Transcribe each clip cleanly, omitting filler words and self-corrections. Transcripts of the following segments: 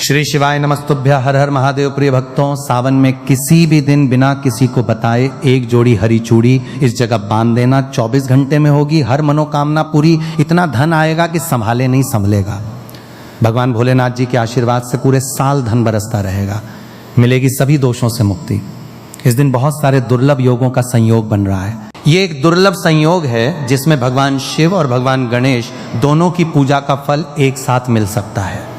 श्री शिवाय नमस्तुभ्य। हर हर महादेव। प्रिय भक्तों, सावन में किसी भी दिन बिना किसी को बताए एक जोड़ी हरी चूड़ी इस जगह बांध देना। 24 घंटे में होगी हर मनोकामना पूरी। इतना धन आएगा कि संभाले नहीं संभलेगा। भगवान भोलेनाथ जी के आशीर्वाद से पूरे साल धन बरसता रहेगा। मिलेगी सभी दोषों से मुक्ति। इस दिन बहुत सारे दुर्लभ योगों का संयोग बन रहा है। ये एक दुर्लभ संयोग है जिसमें भगवान शिव और भगवान गणेश दोनों की पूजा का फल एक साथ मिल सकता है।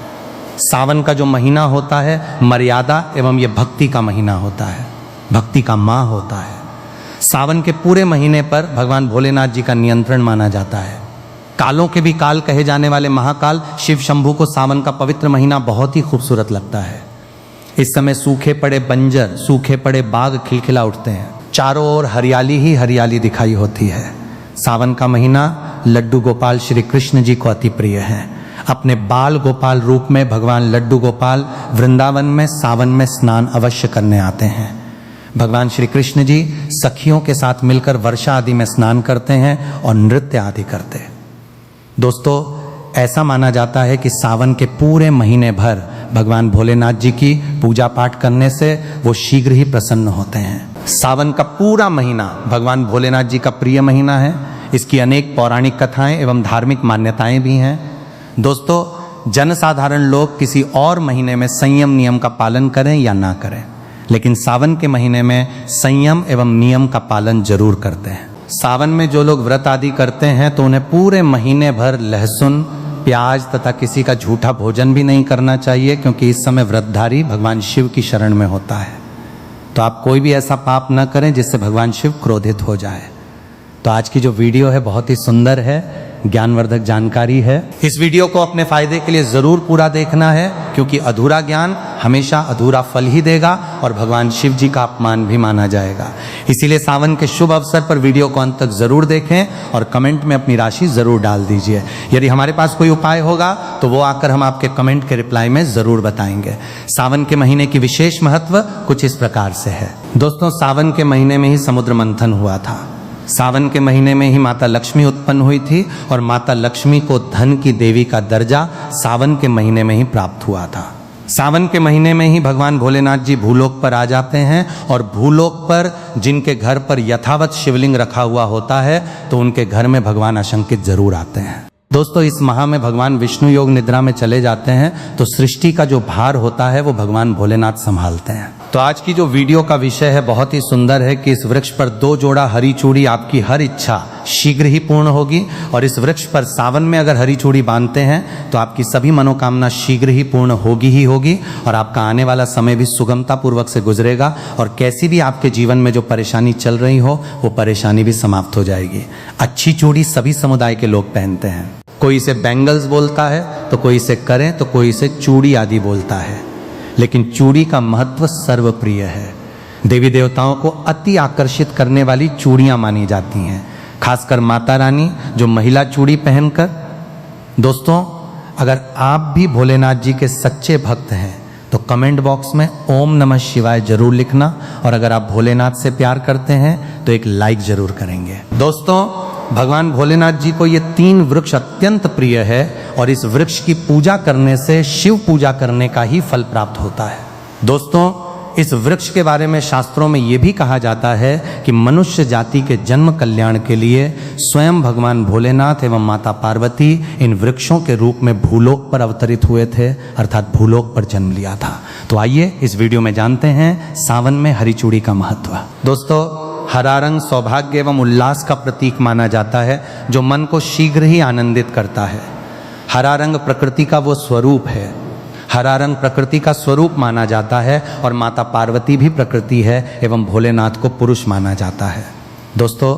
सावन का जो महीना होता है मर्यादा एवं ये भक्ति का महीना होता है, भक्ति का माह होता है। सावन के पूरे महीने पर भगवान भोलेनाथ जी का नियंत्रण माना जाता है। कालों के भी काल कहे जाने वाले महाकाल शिव शंभू को सावन का पवित्र महीना बहुत ही खूबसूरत लगता है। इस समय सूखे पड़े बंजर, सूखे पड़े बाग खिलखिला उठते हैं। चारों ओर हरियाली ही हरियाली दिखाई होती है। सावन का महीना लड्डू गोपाल श्री कृष्ण जी को अति प्रिय है। अपने बाल गोपाल रूप में भगवान लड्डू गोपाल वृंदावन में सावन में स्नान अवश्य करने आते हैं। भगवान श्री कृष्ण जी सखियों के साथ मिलकर वर्षा आदि में स्नान करते हैं और नृत्य आदि करते हैं। दोस्तों, ऐसा माना जाता है कि सावन के पूरे महीने भर भगवान भोलेनाथ जी की पूजा पाठ करने से वो शीघ्र ही प्रसन्न होते हैं। सावन का पूरा महीना भगवान भोलेनाथ जी का प्रिय महीना है। इसकी अनेक पौराणिक कथाएं एवं धार्मिक मान्यताएं भी हैं। दोस्तों, जनसाधारण लोग किसी और महीने में संयम नियम का पालन करें या ना करें, लेकिन सावन के महीने में संयम एवं नियम का पालन जरूर करते हैं। सावन में जो लोग व्रत आदि करते हैं तो उन्हें पूरे महीने भर लहसुन, प्याज तथा किसी का झूठा भोजन भी नहीं करना चाहिए, क्योंकि इस समय व्रतधारी भगवान शिव की शरण में होता है। तो आप कोई भी ऐसा पाप न करें जिससे भगवान शिव क्रोधित हो जाए। तो आज की जो वीडियो है बहुत ही सुंदर है, ज्ञानवर्धक जानकारी है। इस वीडियो को अपने फायदे के लिए जरूर पूरा देखना है, क्योंकि अधूरा ज्ञान हमेशा अधूरा फल ही देगा और भगवान शिव जी का अपमान भी माना जाएगा। इसीलिए सावन के शुभ अवसर पर वीडियो को अंत तक जरूर देखें और कमेंट में अपनी राशि जरूर डाल दीजिए। यदि हमारे पास कोई उपाय होगा तो वो आकर हम आपके कमेंट के रिप्लाई में जरूर बताएंगे। सावन के महीने की विशेष महत्व कुछ इस प्रकार से है। दोस्तों, सावन के महीने में ही समुद्र मंथन हुआ था। सावन के महीने में ही माता लक्ष्मी उत्पन्न हुई थी और माता लक्ष्मी को धन की देवी का दर्जा सावन के महीने में ही प्राप्त हुआ था। सावन के महीने में ही भगवान भोलेनाथ जी भूलोक पर आ जाते हैं और भूलोक पर जिनके घर पर यथावत शिवलिंग रखा हुआ होता है तो उनके घर में भगवान आशंकित जरूर आते हैं। दोस्तों, इस माह में भगवान विष्णु योग निद्रा में चले जाते हैं तो सृष्टि का जो भार होता है वो भगवान भोलेनाथ संभालते हैं। तो आज की जो वीडियो का विषय है बहुत ही सुंदर है कि इस वृक्ष पर 2 जोड़ा हरी चूड़ी आपकी हर इच्छा शीघ्र ही पूर्ण होगी। और इस वृक्ष पर सावन में अगर हरी चूड़ी बांधते हैं तो आपकी सभी मनोकामना शीघ्र ही पूर्ण होगी ही होगी और आपका आने वाला समय भी सुगमता पूर्वक से गुजरेगा और कैसी भी आपके जीवन में जो परेशानी चल रही हो वो परेशानी भी समाप्त हो जाएगी। अच्छी चूड़ी सभी समुदाय के लोग पहनते हैं। कोई इसे बैंगल्स बोलता है तो कोई इसे करें तो कोई इसे चूड़ी आदि बोलता है, लेकिन चूड़ी का महत्व सर्वप्रिय है। देवी देवताओं को अति आकर्षित करने वाली चूड़ियां मानी जाती हैं, खासकर माता रानी जो महिला चूड़ी पहनकर। दोस्तों, अगर आप भी भोलेनाथ जी के सच्चे भक्त हैं तो कमेंट बॉक्स में ओम नमः शिवाय जरूर लिखना और अगर आप भोलेनाथ से प्यार करते हैं तो एक लाइक जरूर करेंगे। दोस्तों, भगवान भोलेनाथ जी को ये 3 वृक्ष अत्यंत प्रिय है और इस वृक्ष की पूजा करने से शिव पूजा करने का ही फल प्राप्त होता है। दोस्तों, इस वृक्ष के बारे में शास्त्रों में ये भी कहा जाता है कि मनुष्य जाति के जन्म कल्याण के लिए स्वयं भगवान भोलेनाथ एवं माता पार्वती इन वृक्षों के रूप में भूलोक पर अवतरित हुए थे, अर्थात भूलोक पर जन्म लिया था। तो आइए इस वीडियो में जानते हैं सावन में हरी चूड़ी का महत्व। दोस्तों, हरा रंग सौभाग्य एवं उल्लास का प्रतीक माना जाता है जो मन को शीघ्र ही आनंदित करता है। हरा रंग प्रकृति का वो स्वरूप है। हरा रंग प्रकृति का स्वरूप माना जाता है और माता पार्वती भी प्रकृति है एवं भोलेनाथ को पुरुष माना जाता है। दोस्तों,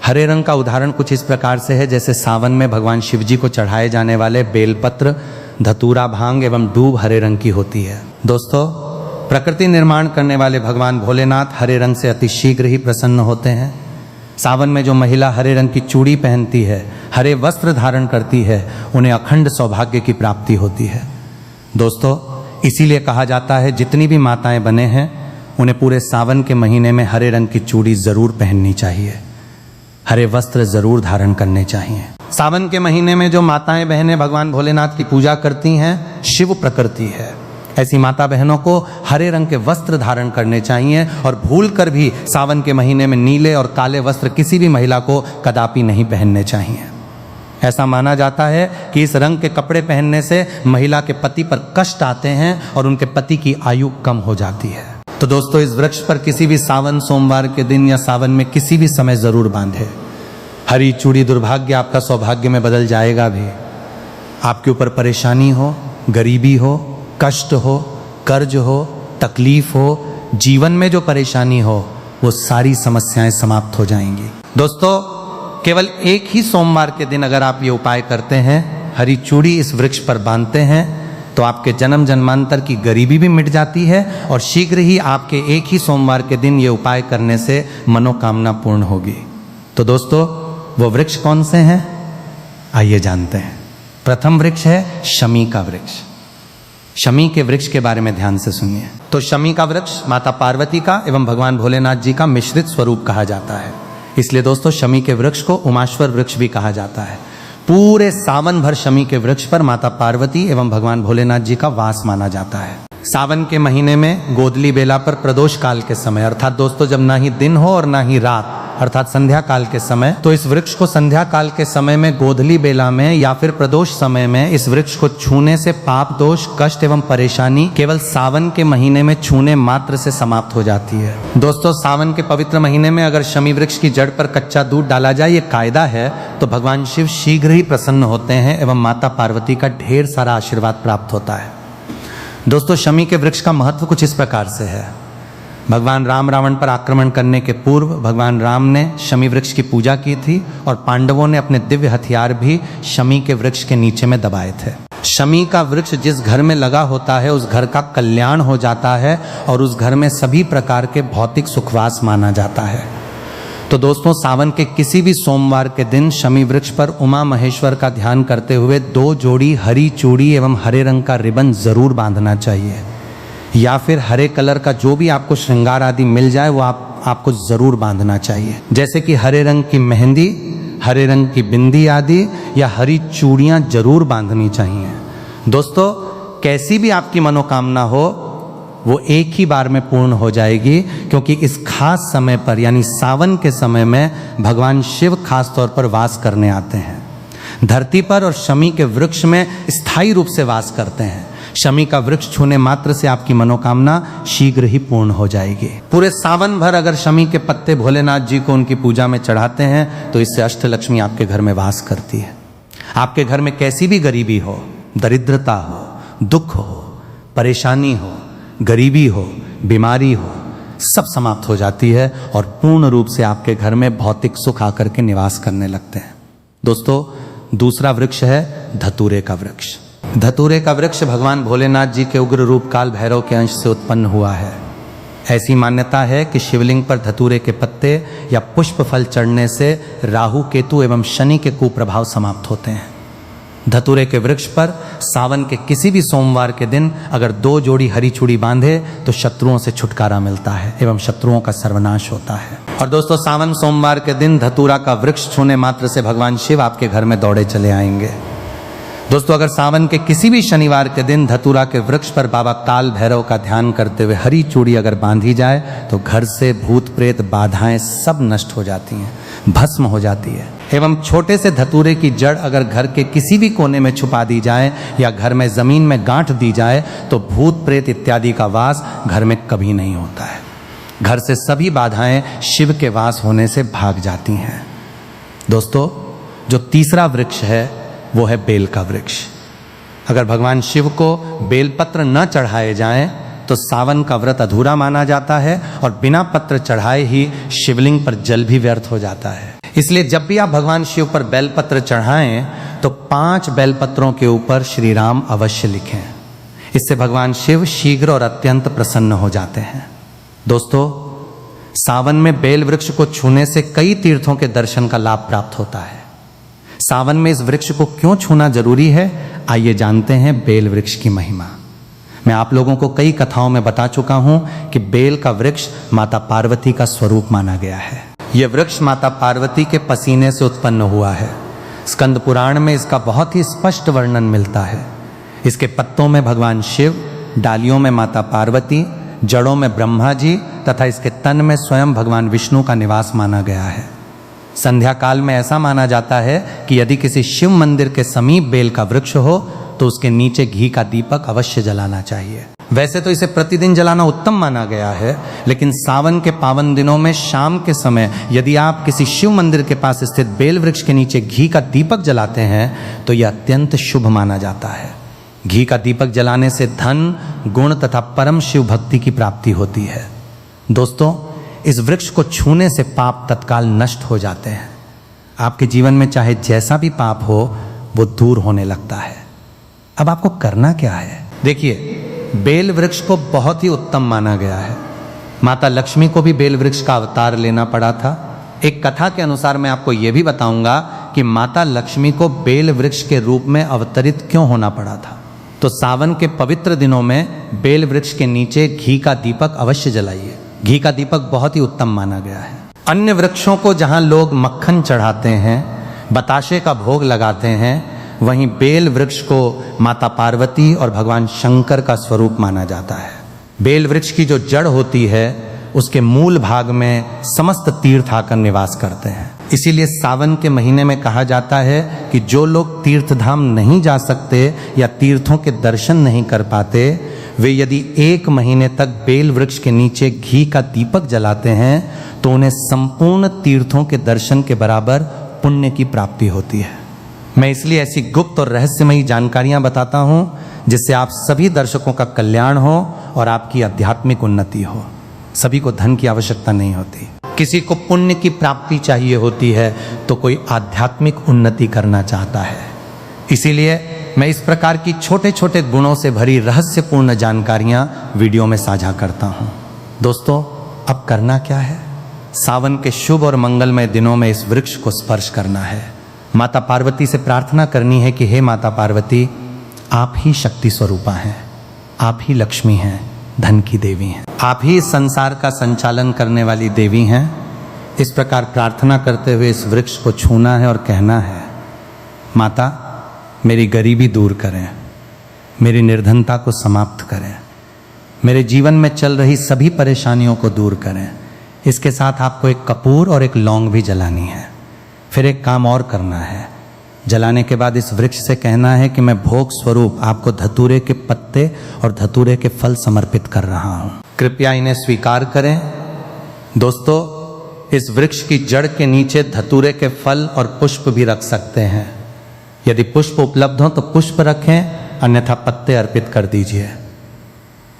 हरे रंग का उदाहरण कुछ इस प्रकार से है जैसे सावन में भगवान शिव जी को चढ़ाए जाने वाले बेलपत्र, धतूरा, भांग एवं दूब हरे रंग की होती है। दोस्तों, प्रकृति निर्माण करने वाले भगवान भोलेनाथ हरे रंग से अति शीघ्र ही प्रसन्न होते हैं। सावन में जो महिला हरे रंग की चूड़ी पहनती है, हरे वस्त्र धारण करती है, उन्हें अखंड सौभाग्य की प्राप्ति होती है। दोस्तों, इसीलिए कहा जाता है जितनी भी माताएं बने हैं उन्हें पूरे सावन के महीने में हरे रंग की चूड़ी जरूर पहननी चाहिए, हरे वस्त्र जरूर धारण करने चाहिए। सावन के महीने में जो माताएं बहनें भगवान भोलेनाथ की पूजा करती हैं, शिव प्रकृति है। ऐसी माता बहनों को हरे रंग के वस्त्र धारण करने चाहिए और भूल कर भी सावन के महीने में नीले और काले वस्त्र किसी भी महिला को कदापि नहीं पहनने चाहिए। ऐसा माना जाता है कि इस रंग के कपड़े पहनने से महिला के पति पर कष्ट आते हैं और उनके पति की आयु कम हो जाती है। तो दोस्तों, इस वृक्ष पर किसी भी सावन सोमवार के दिन या सावन में किसी भी समय जरूर बांधे। हरी चूड़ी दुर्भाग्य आपका सौभाग्य में बदल जाएगा भी। आपके ऊपर परेशानी हो, गरीबी हो, कष्ट हो, कर्ज हो, तकलीफ हो, जीवन में जो परेशानी हो, वो सारी समस्याएं समाप्त हो जाएंगी। दोस्तों, केवल एक ही सोमवार के दिन अगर आप ये उपाय करते हैं, हरी चूड़ी इस वृक्ष पर बांधते हैं, तो आपके जन्म जन्मांतर की गरीबी भी मिट जाती है और शीघ्र ही आपके एक ही सोमवार के दिन ये उपाय करने से मनोकामना पूर्ण होगी। तो दोस्तों, वो वृक्ष कौन से हैं, आइए जानते हैं। प्रथम वृक्ष है शमी का वृक्ष। शमी के वृक्ष के बारे में ध्यान से सुनिए। तो शमी का वृक्ष माता पार्वती का एवं भगवान भोलेनाथ जी का मिश्रित स्वरूप कहा जाता है। इसलिए दोस्तों, शमी के वृक्ष को उमाश्वर वृक्ष भी कहा जाता है। पूरे सावन भर शमी के वृक्ष पर माता पार्वती एवं भगवान भोलेनाथ जी का वास माना जाता है। सावन के महीने में गोदली बेला पर प्रदोष काल के समय, अर्थात दोस्तों जब ना ही दिन हो और ना ही रात, अर्थात संध्या काल के समय, तो इस वृक्ष को संध्या काल के समय में गोधली बेला में या फिर प्रदोष समय में इस वृक्ष को छूने से पाप दोष, कष्ट एवं परेशानी केवल सावन के महीने में छूने मात्र से समाप्त हो जाती है। दोस्तों, सावन के पवित्र महीने में अगर शमी वृक्ष की जड़ पर कच्चा दूध डाला जाए, ये कायदा है, तो भगवान शिव शीघ्र ही प्रसन्न होते हैं एवं माता पार्वती का ढेर सारा आशीर्वाद प्राप्त होता है। दोस्तों, शमी के वृक्ष का महत्व कुछ इस प्रकार से है। भगवान राम रावण पर आक्रमण करने के पूर्व भगवान राम ने शमी वृक्ष की पूजा की थी और पांडवों ने अपने दिव्य हथियार भी शमी के वृक्ष के नीचे में दबाए थे। शमी का वृक्ष जिस घर में लगा होता है, उस घर का कल्याण हो जाता है और उस घर में सभी प्रकार के भौतिक सुखवास माना जाता है। तो दोस्तों, सावन के किसी भी सोमवार के दिन शमी वृक्ष पर उमा महेश्वर का ध्यान करते हुए 2 जोड़ी हरी चूड़ी एवं हरे रंग का रिबन जरूर बांधना चाहिए, या फिर हरे कलर का जो भी आपको श्रृंगार आदि मिल जाए वो आपको जरूर बांधना चाहिए, जैसे कि हरे रंग की मेहंदी, हरे रंग की बिंदी आदि, या हरी चूड़ियां जरूर बांधनी चाहिए। दोस्तों, कैसी भी आपकी मनोकामना हो वो एक ही बार में पूर्ण हो जाएगी, क्योंकि इस खास समय पर यानी सावन के समय में भगवान शिव खास तौर पर वास करने आते हैं धरती पर और शमी के वृक्ष में स्थायी रूप से वास करते हैं। शमी का वृक्ष छूने मात्र से आपकी मनोकामना शीघ्र ही पूर्ण हो जाएगी। पूरे सावन भर अगर शमी के पत्ते भोलेनाथ जी को उनकी पूजा में चढ़ाते हैं तो इससे अष्टलक्ष्मी आपके घर में वास करती है। आपके घर में कैसी भी गरीबी हो, दरिद्रता हो, दुख हो, परेशानी हो, गरीबी हो, बीमारी हो, सब समाप्त हो जाती है और पूर्ण रूप से आपके घर में भौतिक सुख आकर के निवास करने लगते हैं। दोस्तों, दूसरा वृक्ष है धतूरे का वृक्ष। धतूरे का वृक्ष भगवान भोलेनाथ जी के उग्र रूप काल भैरव के अंश से उत्पन्न हुआ है। ऐसी मान्यता है कि शिवलिंग पर धतूरे के पत्ते या पुष्प फल चढ़ने से राहु, केतु एवं शनि के कुप्रभाव समाप्त होते हैं। धतूरे के वृक्ष पर सावन के किसी भी सोमवार के दिन अगर 2 जोड़ी हरी चूड़ी बांधे तो शत्रुओं से छुटकारा मिलता है एवं शत्रुओं का सर्वनाश होता है। और दोस्तों, सावन सोमवार के दिन धतूरा का वृक्ष छूने मात्र से भगवान शिव आपके घर में दौड़े चले आएंगे। दोस्तों, अगर सावन के किसी भी शनिवार के दिन धतूरा के वृक्ष पर बाबा काल भैरव का ध्यान करते हुए हरी चूड़ी अगर बांधी जाए तो घर से भूत प्रेत बाधाएं सब नष्ट हो जाती हैं, भस्म हो जाती है। एवं छोटे से धतूरे की जड़ अगर घर के किसी भी कोने में छुपा दी जाए या घर में जमीन में गांठ दी जाए तो भूत प्रेत इत्यादि का वास घर में कभी नहीं होता है। घर से सभी बाधाएं शिव के वास होने से भाग जाती हैं। दोस्तों, जो तीसरा वृक्ष है वो है बेल का वृक्ष। अगर भगवान शिव को बेलपत्र न चढ़ाए जाएं तो सावन का व्रत अधूरा माना जाता है और बिना पत्र चढ़ाए ही शिवलिंग पर जल भी व्यर्थ हो जाता है। इसलिए जब भी आप भगवान शिव पर बेलपत्र चढ़ाएं तो 5 बेलपत्रों के ऊपर श्री राम अवश्य लिखें। इससे भगवान शिव शीघ्र और अत्यंत प्रसन्न हो जाते हैं। दोस्तों, सावन में बेल वृक्ष को छूने से कई तीर्थों के दर्शन का लाभ प्राप्त होता है। सावन में इस वृक्ष को क्यों छूना जरूरी है, आइए जानते हैं बेल वृक्ष की महिमा। मैं आप लोगों को कई कथाओं में बता चुका हूं कि बेल का वृक्ष माता पार्वती का स्वरूप माना गया है। यह वृक्ष माता पार्वती के पसीने से उत्पन्न हुआ है। स्कंद पुराण में इसका बहुत ही स्पष्ट वर्णन मिलता है। इसके पत्तों में भगवान शिव डालियों में माता पार्वती, जड़ों में ब्रह्मा जी तथा इसके तन में स्वयं भगवान विष्णु का निवास माना गया है। संध्या काल में ऐसा माना जाता है कि यदि किसी शिव मंदिर के समीप बेल का वृक्ष हो तो उसके नीचे घी का दीपक अवश्य जलाना चाहिए। वैसे तो इसे प्रतिदिन जलाना उत्तम माना गया है, लेकिन सावन के पावन दिनों में शाम के समय यदि आप किसी शिव मंदिर के पास स्थित बेल वृक्ष के नीचे घी का दीपक जलाते हैं तो यह अत्यंत शुभ माना जाता है। घी का दीपक जलाने से धन, गुण तथा परम शिव भक्ति की प्राप्ति होती है। दोस्तों, इस वृक्ष को छूने से पाप तत्काल नष्ट हो जाते हैं। आपके जीवन में चाहे जैसा भी पाप हो वो दूर होने लगता है। अब आपको करना क्या है? देखिए, बेल वृक्ष को बहुत ही उत्तम माना गया है। माता लक्ष्मी को भी बेल वृक्ष का अवतार लेना पड़ा था। एक कथा के अनुसार मैं आपको यह भी बताऊंगा कि माता लक्ष्मी को बेल वृक्ष के रूप में अवतरित क्यों होना पड़ा था। तो सावन के पवित्र दिनों में बेल वृक्ष के नीचे घी का दीपक अवश्य जलाइए। घी का दीपक बहुत ही उत्तम माना गया है। अन्य वृक्षों को जहां लोग मक्खन चढ़ाते हैं, बताशे का भोग लगाते हैं, वहीं बेल वृक्ष को माता पार्वती और भगवान शंकर का स्वरूप माना जाता है। बेल वृक्ष की जो जड़ होती है उसके मूल भाग में समस्त तीर्थ आकर निवास करते हैं। इसीलिए सावन के महीने में कहा जाता है कि जो लोग तीर्थधाम नहीं जा सकते या तीर्थों के दर्शन नहीं कर पाते, वे यदि 1 महीने तक बेल वृक्ष के नीचे घी का दीपक जलाते हैं तो उन्हें संपूर्ण तीर्थों के दर्शन के बराबर पुण्य की प्राप्ति होती है। मैं इसलिए ऐसी गुप्त और रहस्यमयी जानकारियां बताता हूं जिससे आप सभी दर्शकों का कल्याण हो और आपकी आध्यात्मिक उन्नति हो। सभी को धन की आवश्यकता नहीं होती, किसी को पुण्य की प्राप्ति चाहिए होती है, तो कोई आध्यात्मिक उन्नति करना चाहता है। इसीलिए मैं इस प्रकार की छोटे छोटे गुणों से भरी रहस्यपूर्ण जानकारियां वीडियो में साझा करता हूं। दोस्तों, अब करना क्या है? सावन के शुभ और मंगलमय दिनों में इस वृक्ष को स्पर्श करना है। माता पार्वती से प्रार्थना करनी है कि हे माता पार्वती, आप ही शक्ति स्वरूपा हैं, आप ही लक्ष्मी हैं, धन की देवी हैं, आप ही इस संसार का संचालन करने वाली देवी हैं। इस प्रकार प्रार्थना करते हुए इस वृक्ष को छूना है और कहना है, माता मेरी गरीबी दूर करें, मेरी निर्धनता को समाप्त करें, मेरे जीवन में चल रही सभी परेशानियों को दूर करें। इसके साथ आपको एक कपूर और एक लौंग भी जलानी है। फिर एक काम और करना है। जलाने के बाद इस वृक्ष से कहना है कि मैं भोग स्वरूप आपको धतूरे के पत्ते और धतूरे के फल समर्पित कर रहा हूं, कृपया इन्हें स्वीकार करें। दोस्तों, इस वृक्ष की जड़ के नीचे धतूरे के फल और पुष्प भी रख सकते हैं। यदि पुष्प उपलब्ध हो तो पुष्प रखें, अन्यथा पत्ते अर्पित कर दीजिए।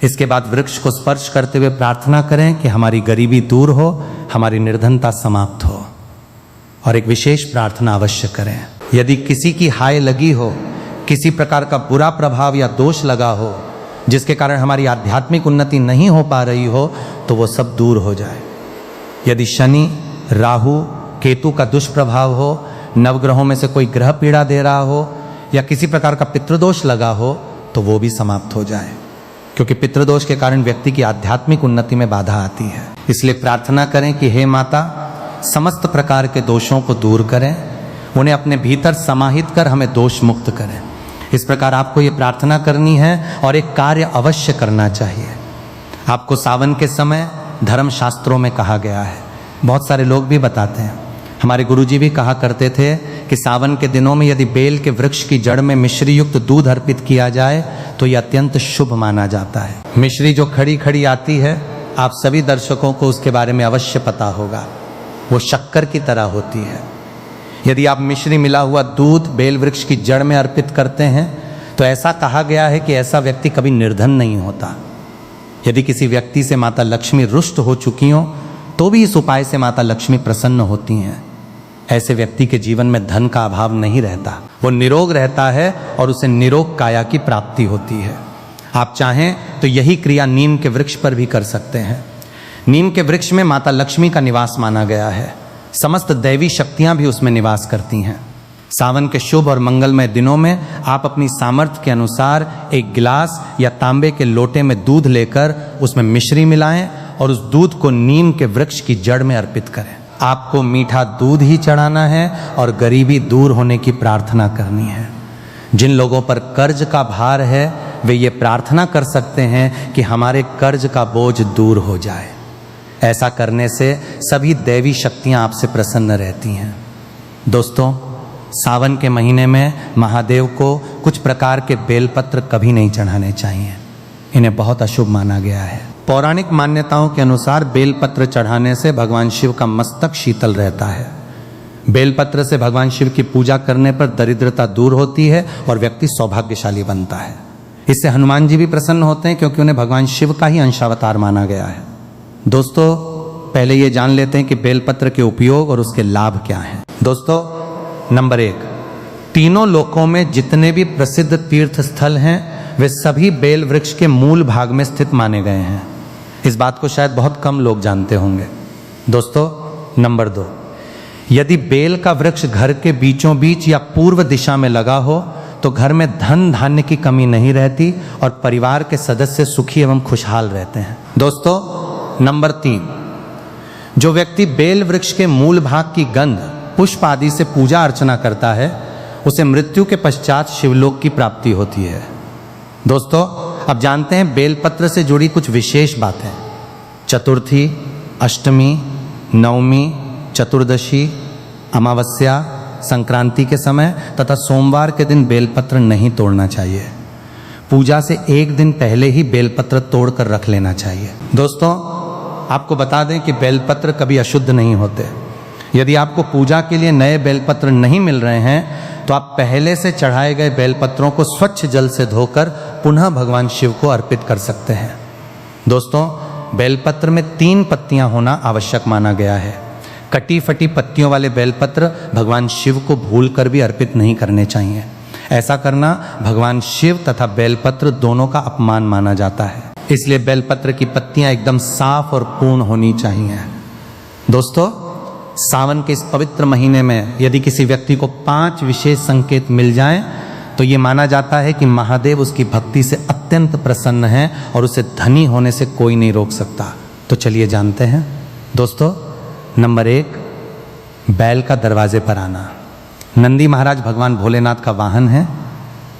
इसके बाद वृक्ष को स्पर्श करते हुए प्रार्थना करें कि हमारी गरीबी दूर हो, हमारी निर्धनता समाप्त हो। और एक विशेष प्रार्थना अवश्य करें। यदि किसी की हाय लगी हो, किसी प्रकार का बुरा प्रभाव या दोष लगा हो जिसके कारण हमारी आध्यात्मिक उन्नति नहीं हो पा रही हो, तो वो सब दूर हो जाए। यदि शनि, राहु, केतु का दुष्प्रभाव हो, नवग्रहों में से कोई ग्रह पीड़ा दे रहा हो या किसी प्रकार का पितृदोष लगा हो, तो वो भी समाप्त हो जाए, क्योंकि पितृदोष के कारण व्यक्ति की आध्यात्मिक उन्नति में बाधा आती है। इसलिए प्रार्थना करें कि हे माता, समस्त प्रकार के दोषों को दूर करें, उन्हें अपने भीतर समाहित कर हमें दोष मुक्त करें। इस प्रकार आपको ये प्रार्थना करनी है और एक कार्य अवश्य करना चाहिए। आपको सावन के समय धर्म शास्त्रों में कहा गया है, बहुत सारे लोग भी बताते हैं, हमारे गुरुजी भी कहा करते थे कि सावन के दिनों में यदि बेल के वृक्ष की जड़ में मिश्री युक्त दूध अर्पित किया जाए तो यह अत्यंत शुभ माना जाता है। मिश्री जो खड़ी खड़ी आती है, आप सभी दर्शकों को उसके बारे में अवश्य पता होगा, वो शक्कर की तरह होती है। यदि आप मिश्री मिला हुआ दूध बेल वृक्ष की जड़ में अर्पित करते हैं तो ऐसा कहा गया है कि ऐसा व्यक्ति कभी निर्धन नहीं होता। यदि किसी व्यक्ति से माता लक्ष्मी रुष्ट हो चुकी हो तो भी इस उपाय से माता लक्ष्मी प्रसन्न होती हैं। ऐसे व्यक्ति के जीवन में धन का अभाव नहीं रहता, वो निरोग रहता है और उसे निरोग काया की प्राप्ति होती है। आप चाहें तो यही क्रिया नीम के वृक्ष पर भी कर सकते हैं। नीम के वृक्ष में माता लक्ष्मी का निवास माना गया है, समस्त दैवी शक्तियां भी उसमें निवास करती हैं। सावन के शुभ और मंगलमय दिनों में आप अपनी सामर्थ्य के अनुसार एक गिलास या तांबे के लोटे में दूध लेकर उसमें मिश्री मिलाएं और उस दूध को नीम के वृक्ष की जड़ में अर्पित करें। आपको मीठा दूध ही चढ़ाना है और गरीबी दूर होने की प्रार्थना करनी है। जिन लोगों पर कर्ज का भार है, वे ये प्रार्थना कर सकते हैं कि हमारे कर्ज का बोझ दूर हो जाए। ऐसा करने से सभी दैवी शक्तियां आपसे प्रसन्न रहती हैं। दोस्तों, सावन के महीने में महादेव को कुछ प्रकार के बेलपत्र कभी नहीं चढ़ाने चाहिए, इन्हें बहुत अशुभ माना गया है। पौराणिक मान्यताओं के अनुसार बेलपत्र चढ़ाने से भगवान शिव का मस्तक शीतल रहता है। बेलपत्र से भगवान शिव की पूजा करने पर दरिद्रता दूर होती है और व्यक्ति सौभाग्यशाली बनता है। इससे हनुमान जी भी प्रसन्न होते हैं क्योंकि उन्हें भगवान शिव का ही अंशावतार माना गया है। दोस्तों, पहले ये जान लेते हैं कि बेलपत्र के उपयोग और उसके लाभ क्या हैं। दोस्तों, नंबर 1, तीनों लोकों में जितने भी प्रसिद्ध तीर्थ स्थल हैं वे सभी बेल वृक्ष के मूल भाग में स्थित माने गए हैं। इस बात को शायद बहुत कम लोग जानते होंगे। दोस्तों, नंबर 2, यदि बेल का वृक्ष घर के बीचों बीच या पूर्व दिशा में लगा हो तो घर में धन धान्य की कमी नहीं रहती और परिवार के सदस्य सुखी एवं खुशहाल रहते हैं। दोस्तों, नंबर 3, जो व्यक्ति बेल वृक्ष के मूल भाग की गंध, पुष्प आदि से पूजा अर्चना करता है उसे मृत्यु के पश्चात शिवलोक की प्राप्ति होती है। दोस्तों, अब जानते हैं बेलपत्र से जुड़ी कुछ विशेष बातें। चतुर्थी, अष्टमी, नवमी, चतुर्दशी, अमावस्या, संक्रांति के समय तथा सोमवार के दिन बेलपत्र नहीं तोड़ना चाहिए। पूजा से एक दिन पहले ही बेलपत्र तोड़कर रख लेना चाहिए। दोस्तों, आपको बता दें कि बेलपत्र कभी अशुद्ध नहीं होते। यदि आपको पूजा के लिए नए बेलपत्र नहीं मिल रहे हैं तो आप पहले से चढ़ाए गए बेलपत्रों को स्वच्छ जल से धोकर पुनः भगवान शिव को अर्पित कर सकते हैं। दोस्तों, बेलपत्र में 3 पत्तियां होना आवश्यक माना गया है। कटी फटी पत्तियों वाले बेलपत्र भगवान शिव को भूलकर भी अर्पित नहीं करने चाहिए। ऐसा करना भगवान शिव तथा बेलपत्र दोनों का अपमान माना जाता है। इसलिए बेलपत्र की पत्तियां एकदम साफ और पूर्ण होनी चाहिए। दोस्तों, सावन के इस पवित्र महीने में यदि किसी व्यक्ति को 5 विशेष संकेत मिल जाएं तो ये माना जाता है कि महादेव उसकी भक्ति से अत्यंत प्रसन्न हैं और उसे धनी होने से कोई नहीं रोक सकता। तो चलिए जानते हैं। दोस्तों, नंबर 1, बैल का दरवाजे पर आना। नंदी महाराज भगवान भोलेनाथ का वाहन है।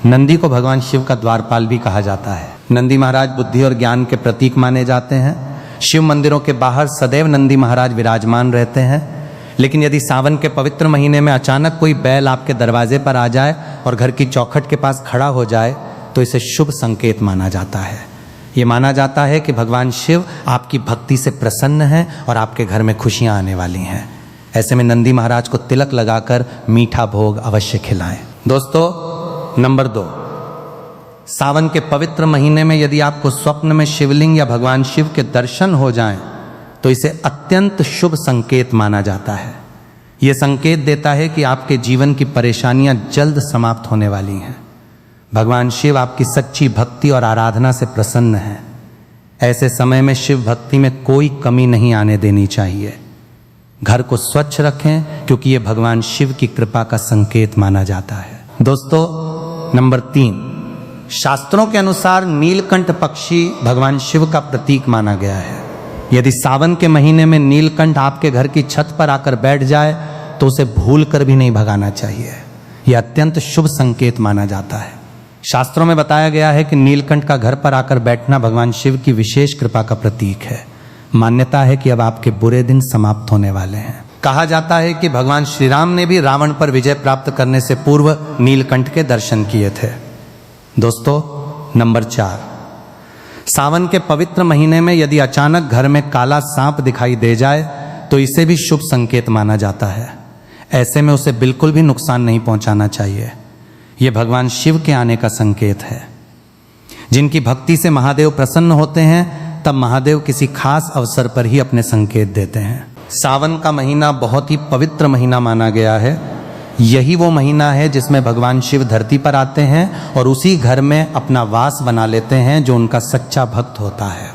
नंदी को भगवान शिव का द्वारपाल भी कहा जाता है। नंदी महाराज बुद्धि और ज्ञान के प्रतीक माने जाते हैं। शिव मंदिरों के बाहर सदैव नंदी महाराज विराजमान रहते हैं। लेकिन यदि सावन के पवित्र महीने में अचानक कोई बैल आपके दरवाजे पर आ जाए और घर की चौखट के पास खड़ा हो जाए तो इसे शुभ संकेत माना जाता है। ये माना जाता है कि भगवान शिव आपकी भक्ति से प्रसन्न हैं और आपके घर में खुशियां आने वाली हैं। ऐसे में नंदी महाराज को तिलक लगाकर मीठा भोग अवश्य खिलाएं। दोस्तों, नंबर 2, सावन के पवित्र महीने में यदि आपको स्वप्न में शिवलिंग या भगवान शिव के दर्शन हो जाएं तो इसे अत्यंत शुभ संकेत माना जाता है। यह संकेत देता है कि आपके जीवन की परेशानियां जल्द समाप्त होने वाली हैं। भगवान शिव आपकी सच्ची भक्ति और आराधना से प्रसन्न हैं। ऐसे समय में शिव भक्ति में कोई कमी नहीं आने देनी चाहिए। घर को स्वच्छ रखें क्योंकि यह भगवान शिव की कृपा का संकेत माना जाता है। दोस्तों, नंबर 3, शास्त्रों के अनुसार नीलकंठ पक्षी भगवान शिव का प्रतीक माना गया है। यदि सावन के महीने में नीलकंठ आपके घर की छत पर आकर बैठ जाए तो उसे भूल कर भी नहीं भगाना चाहिए। यह अत्यंत शुभ संकेत माना जाता है। शास्त्रों में बताया गया है कि नीलकंठ का घर पर आकर बैठना भगवान शिव की विशेष कृपा का प्रतीक है। मान्यता है कि अब आपके बुरे दिन समाप्त होने वाले हैं। कहा जाता है कि भगवान श्री राम ने भी रावण पर विजय प्राप्त करने से पूर्व नीलकंठ के दर्शन किए थे। दोस्तों, नंबर 4, सावन के पवित्र महीने में यदि अचानक घर में काला सांप दिखाई दे जाए तो इसे भी शुभ संकेत माना जाता है। ऐसे में उसे बिल्कुल भी नुकसान नहीं पहुंचाना चाहिए। यह भगवान शिव के आने का संकेत है। जिनकी भक्ति से महादेव प्रसन्न होते हैं तब महादेव किसी खास अवसर पर ही अपने संकेत देते हैं। सावन का महीना बहुत ही पवित्र महीना माना गया है। यही वो महीना है जिसमें भगवान शिव धरती पर आते हैं और उसी घर में अपना वास बना लेते हैं जो उनका सच्चा भक्त होता है।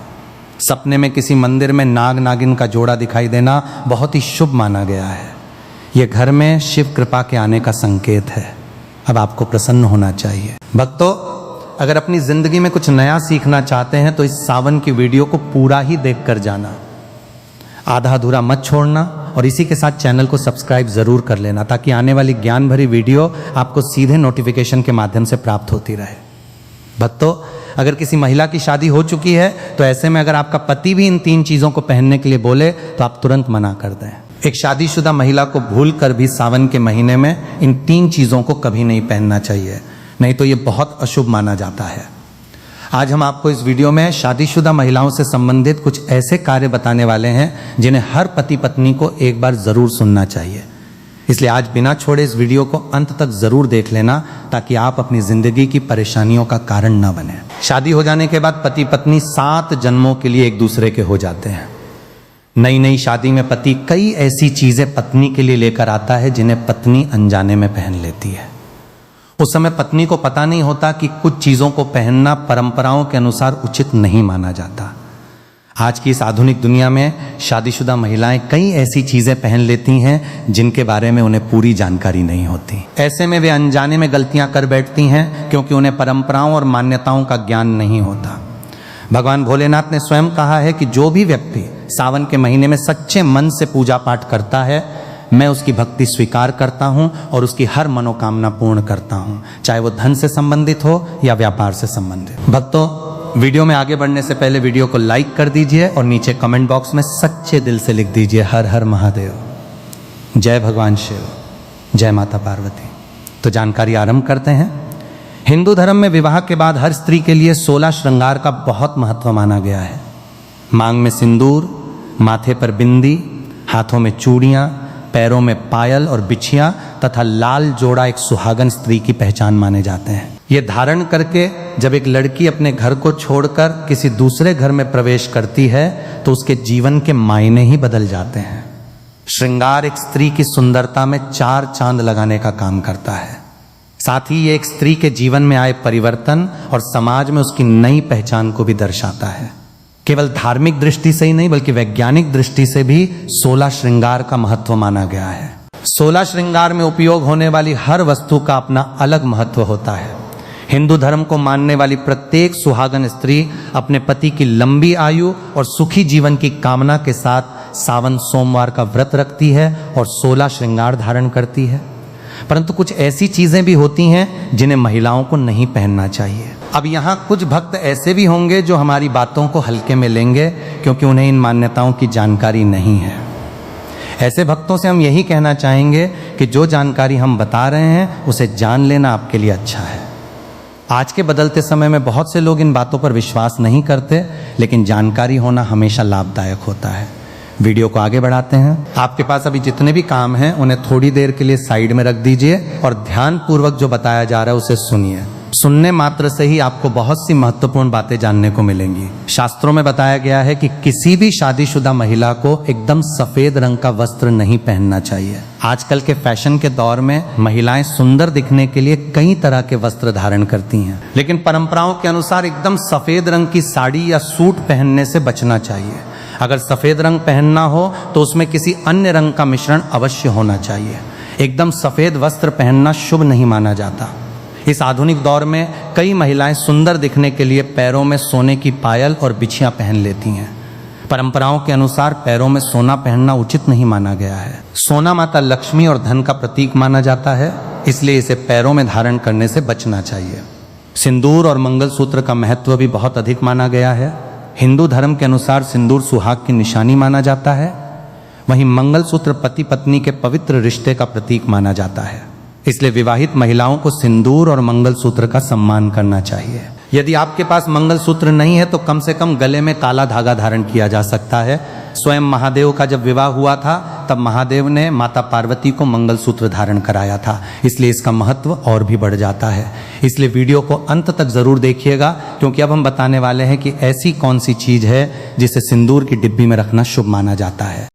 सपने में किसी मंदिर में नाग नागिन का जोड़ा दिखाई देना बहुत ही शुभ माना गया है। यह घर में शिव कृपा के आने का संकेत है। अब आपको प्रसन्न होना चाहिए। भक्तों, अगर अपनी जिंदगी में कुछ नया सीखना चाहते हैं तो इस सावन की वीडियो को पूरा ही देखकर जाना, आधा अधूरा मत छोड़ना और इसी के साथ चैनल को सब्सक्राइब जरूर कर लेना ताकि आने वाली ज्ञान भरी वीडियो आपको सीधे नोटिफिकेशन के माध्यम से प्राप्त होती रहे। भक्तों, अगर किसी महिला की शादी हो चुकी है तो ऐसे में अगर आपका पति भी इन 3 चीजों को पहनने के लिए बोले तो आप तुरंत मना कर दें। एक शादीशुदा महिला को भूल कर भी सावन के महीने में इन 3 चीजों को कभी नहीं पहनना चाहिए, नहीं तो ये बहुत अशुभ माना जाता है। आज हम आपको इस वीडियो में शादीशुदा महिलाओं से संबंधित कुछ ऐसे कार्य बताने वाले हैं जिन्हें हर पति पत्नी को एक बार जरूर सुनना चाहिए। इसलिए आज बिना छोड़े इस वीडियो को अंत तक जरूर देख लेना ताकि आप अपनी जिंदगी की परेशानियों का कारण न बने। शादी हो जाने के बाद पति पत्नी 7 जन्मों के लिए एक दूसरे के हो जाते हैं। नई नई शादी में पति कई ऐसी चीजें पत्नी के लिए लेकर आता है जिन्हें पत्नी अनजाने में पहन लेती है। उस समय पत्नी को पता नहीं होता कि कुछ चीजों को पहनना परंपराओं के अनुसार उचित नहीं माना जाता। आज की इस आधुनिक दुनिया में शादीशुदा महिलाएं कई ऐसी चीजें पहन लेती हैं जिनके बारे में उन्हें पूरी जानकारी नहीं होती। ऐसे में वे अनजाने में गलतियां कर बैठती हैं क्योंकि उन्हें परंपराओं और मान्यताओं का ज्ञान नहीं होता। भगवान भोलेनाथ ने स्वयं कहा है कि जो भी व्यक्ति सावन के महीने में सच्चे मन से पूजा पाठ करता है, मैं उसकी भक्ति स्वीकार करता हूं और उसकी हर मनोकामना पूर्ण करता हूं, चाहे वो धन से संबंधित हो या व्यापार से संबंधित। भक्तों, वीडियो में आगे बढ़ने से पहले वीडियो को लाइक कर दीजिए और नीचे कमेंट बॉक्स में सच्चे दिल से लिख दीजिए हर हर महादेव, जय भगवान शिव, जय माता पार्वती। तो जानकारी आरंभ करते हैं। हिंदू धर्म में विवाह के बाद हर स्त्री के लिए 16 श्रृंगार का बहुत महत्व माना गया है। मांग में सिंदूर, माथे पर बिंदी, हाथों में चूड़ियां, पैरों में पायल और बिछिया तथा लाल जोड़ा एक सुहागन स्त्री की पहचान माने जाते हैं। ये धारण करके जब एक लड़की अपने घर को छोड़कर किसी दूसरे घर में प्रवेश करती है तो उसके जीवन के मायने ही बदल जाते हैं। श्रृंगार एक स्त्री की सुंदरता में 4 चांद लगाने का काम करता है। साथ ही ये एक स्त्री के जीवन में आए परिवर्तन और समाज में उसकी नई पहचान को भी दर्शाता है। केवल धार्मिक दृष्टि से ही नहीं बल्कि वैज्ञानिक दृष्टि से भी 16 श्रृंगार का महत्व माना गया है। 16 श्रृंगार में उपयोग होने वाली हर वस्तु का अपना अलग महत्व होता है। हिंदू धर्म को मानने वाली प्रत्येक सुहागन स्त्री अपने पति की लंबी आयु और सुखी जीवन की कामना के साथ सावन सोमवार का व्रत रखती है और 16 श्रृंगार धारण करती है। परंतु कुछ ऐसी चीजें भी होती हैं जिन्हें महिलाओं को नहीं पहनना चाहिए। अब यहाँ कुछ भक्त ऐसे भी होंगे जो हमारी बातों को हल्के में लेंगे क्योंकि उन्हें इन मान्यताओं की जानकारी नहीं है। ऐसे भक्तों से हम यही कहना चाहेंगे कि जो जानकारी हम बता रहे हैं उसे जान लेना आपके लिए अच्छा है। आज के बदलते समय में बहुत से लोग इन बातों पर विश्वास नहीं करते, लेकिन जानकारी होना हमेशा लाभदायक होता है। वीडियो को आगे बढ़ाते हैं। आपके पास अभी जितने भी काम हैं उन्हें थोड़ी देर के लिए साइड में रख दीजिए और ध्यान पूर्वक जो बताया जा रहा है उसे सुनिए। सुनने मात्र से ही आपको बहुत सी महत्वपूर्ण बातें जानने को मिलेंगी। शास्त्रों में बताया गया है कि किसी भी शादीशुदा महिला को एकदम सफेद रंग का वस्त्र नहीं पहनना चाहिए। आजकल के फैशन के दौर में महिलाएं सुंदर दिखने के लिए कई तरह के वस्त्र धारण करती हैं, लेकिन परंपराओं के अनुसार एकदम सफेद रंग की साड़ी या सूट पहनने से बचना चाहिए। अगर सफेद रंग पहनना हो तो उसमें किसी अन्य रंग का मिश्रण अवश्य होना चाहिए। एकदम सफेद वस्त्र पहनना शुभ नहीं माना जाता। इस आधुनिक दौर में कई महिलाएं सुंदर दिखने के लिए पैरों में सोने की पायल और बिछियां पहन लेती हैं। परंपराओं के अनुसार पैरों में सोना पहनना उचित नहीं माना गया है। सोना माता लक्ष्मी और धन का प्रतीक माना जाता है, इसलिए इसे पैरों में धारण करने से बचना चाहिए। सिंदूर और मंगलसूत्र का महत्व भी बहुत अधिक माना गया है। हिंदू धर्म के अनुसार सिंदूर सुहाग की निशानी माना जाता है, वहीं मंगलसूत्र पति पत्नी के पवित्र रिश्ते का प्रतीक माना जाता है। इसलिए विवाहित महिलाओं को सिंदूर और मंगलसूत्र का सम्मान करना चाहिए। यदि आपके पास मंगलसूत्र नहीं है तो कम से कम गले में काला धागा धारण किया जा सकता है। स्वयं महादेव का जब विवाह हुआ था तब महादेव ने माता पार्वती को मंगलसूत्र धारण कराया था, इसलिए इसका महत्व और भी बढ़ जाता है। इसलिए वीडियो को अंत तक जरूर देखिएगा, क्योंकि अब हम बताने वाले हैं कि ऐसी कौन सी चीज है जिसे सिंदूर की डिब्बी में रखना शुभ माना जाता है।